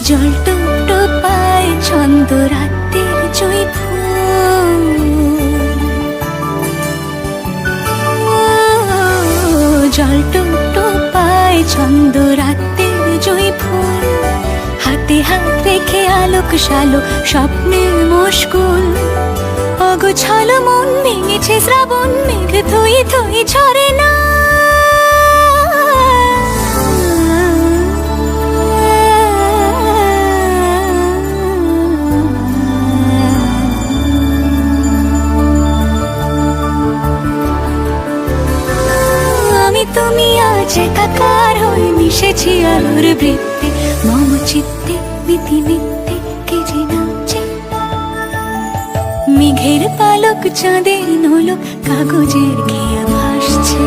জল টুকটো পায় ছন্দ রাতের জুঁই ফুল, জল টুকটো পায় ছন্দ রাতের জুঁই ফুল, হাতে হাত রেখে আলোক শালোক স্বপ্নের মুশকুল। অগোছালো মন ভেঙেছে শ্রাবণ মেঘ থই থই ঝরে না। আমি তুমি আজ একাকার হয়ে মিশেছি আলোর বৃত্তে, মম চিত্তে মিতি মিথ্যে কে যে নাচে। মেঘের পালক চাঁদের নোলক কাগজের খেয়া ভাসছে।